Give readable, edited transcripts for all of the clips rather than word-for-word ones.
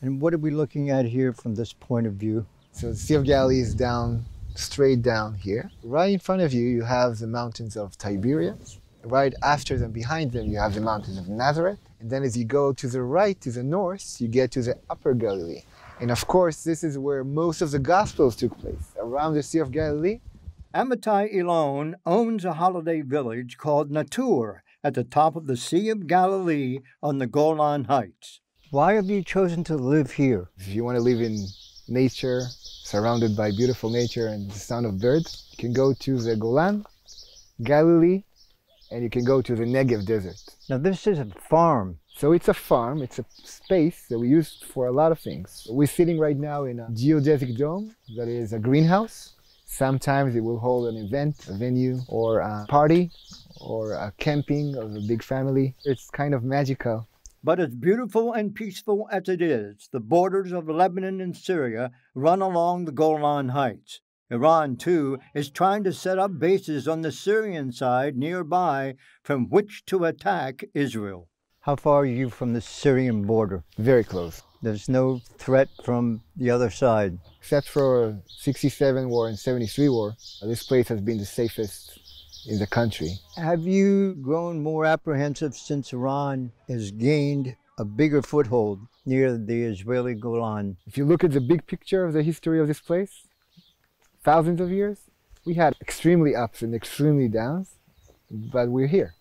And what are we looking at here from this point of view? So the Sea of Galilee is down, straight down here. Right in front of you, you have the mountains of Tiberias. Right after them, behind them, you have the mountains of Nazareth. And then as you go to the right, to the north, you get to the Upper Galilee. And of course, this is where most of the Gospels took place, around the Sea of Galilee. Amitai Elon owns a holiday village called Natur at the top of the Sea of Galilee on the Golan Heights. Why have you chosen to live here? If you want to live in nature, surrounded by beautiful nature and the sound of birds, you can go to the Golan, Galilee, and you can go to the Negev desert. Now this is a farm. So it's a farm, it's a space that we use for a lot of things. We're sitting right now in a geodesic dome that is a greenhouse. Sometimes it will hold an event, a venue, or a party, or a camping of a big family. It's kind of magical. But as beautiful and peaceful as it is, the borders of Lebanon and Syria run along the Golan Heights. Iran, too, is trying to set up bases on the Syrian side nearby from which to attack Israel. How far are you from the Syrian border? Very close. There's no threat from the other side? Except for 67 war and 73 war, this place has been the safest in the country. Have you grown more apprehensive since Iran has gained a bigger foothold near the Israeli Golan? If you look at the big picture of the history of this place, thousands of years, we had extremely ups and extremely downs, but we're here.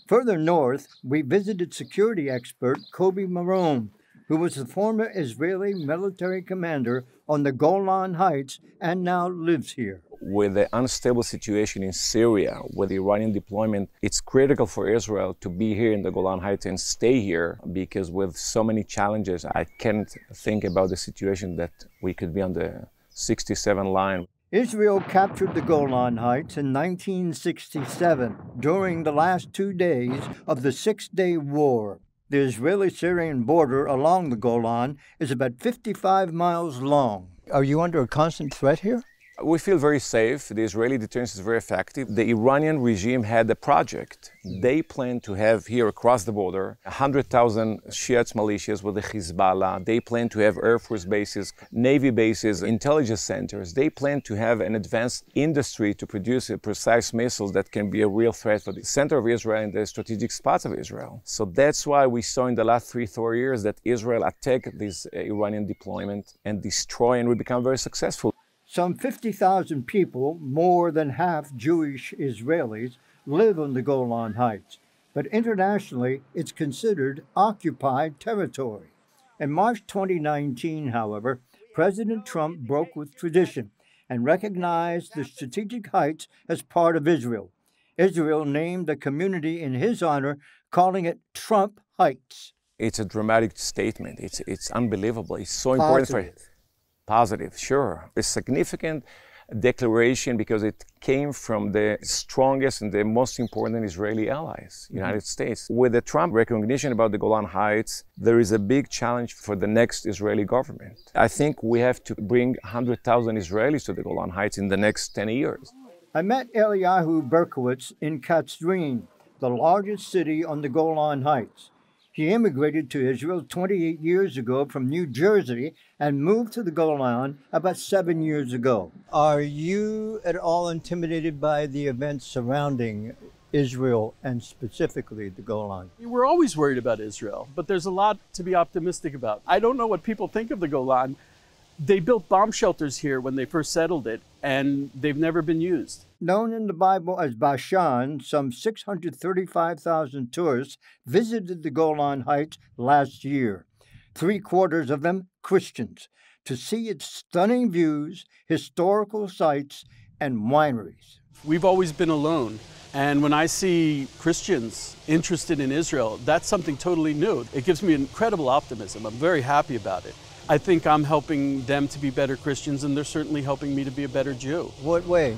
Further north, we visited security expert Kobi Maron, who was the former Israeli military commander on the Golan Heights and now lives here. With the unstable situation in Syria, with the Iranian deployment, it's critical for Israel to be here in the Golan Heights and stay here, because with so many challenges, I can't think about the situation that we could be on the 67 line. Israel captured the Golan Heights in 1967 during the last 2 days of the Six-Day War. The Israeli-Syrian border along the Golan is about 55 miles long. Are you under a constant threat here? We feel very safe. The Israeli deterrence is very effective. The Iranian regime had a project. They plan to have here across the border 100,000 Shiite militias with the Hezbollah. They plan to have Air Force bases, Navy bases, intelligence centers. They plan to have an advanced industry to produce precise missiles that can be a real threat for the center of Israel and the strategic spots of Israel. So that's why we saw in the last 3-4 years that Israel attacked this Iranian deployment and destroy, and we become very successful. Some 50,000 people, more than half Jewish Israelis, live on the Golan Heights, but internationally it's considered occupied territory. In March 2019, however, President Trump broke with tradition and recognized the strategic heights as part of Israel. Israel named a community in his honor, calling it Trump Heights. It's a dramatic statement. It's unbelievable. It's so important for positive, sure. A significant declaration because it came from the strongest and the most important Israeli allies, United States. With the Trump recognition about the Golan Heights, there is a big challenge for the next Israeli government. I think we have to bring 100,000 Israelis to the Golan Heights in the next 10 years. I met Eliyahu Berkowitz in Katzrin, the largest city on the Golan Heights. He immigrated to Israel 28 years ago from New Jersey and moved to the Golan about 7 years ago. Are you at all intimidated by the events surrounding Israel and specifically the Golan? We're always worried about Israel, but there's a lot to be optimistic about. I don't know what people think of the Golan. They built bomb shelters here when they first settled it, and they've never been used. Known in the Bible as Bashan, some 635,000 tourists visited the Golan Heights last year, 3/4 of them Christians, to see its stunning views, historical sites, and wineries. We've always been alone, and when I see Christians interested in Israel, that's something totally new. It gives me incredible optimism. I'm very happy about it. I think I'm helping them to be better Christians, and they're certainly helping me to be a better Jew. What way?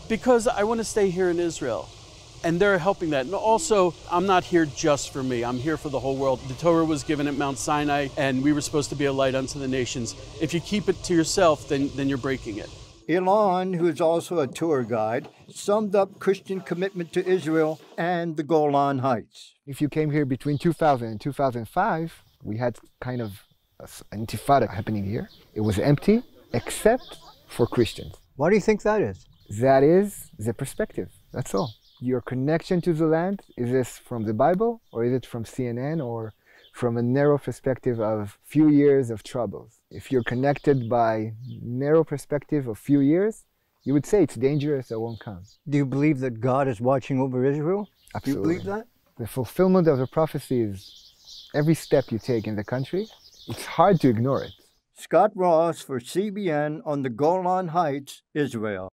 Because I want to stay here in Israel, and they're helping that. And also, I'm not here just for me. I'm here for the whole world. The Torah was given at Mount Sinai, and we were supposed to be a light unto the nations. If you keep it to yourself, then you're breaking it. Elon, who is also a tour guide, summed up Christian commitment to Israel and the Golan Heights. If you came here between 2000 and 2005, we had kind of an intifada happening here. It was empty except for Christians. Why do you think that is? That is the perspective. That's all. Your connection to the land, is this from the Bible or is it from CNN or from a narrow perspective of few years of troubles? If you're connected by narrow perspective of few years, you would say it's dangerous, I won't come. Do you believe that God is watching over Israel? Absolutely. Do you believe that? The fulfillment of the prophecy is every step you take in the country. It's hard to ignore it. Scott Ross for CBN on the Golan Heights, Israel.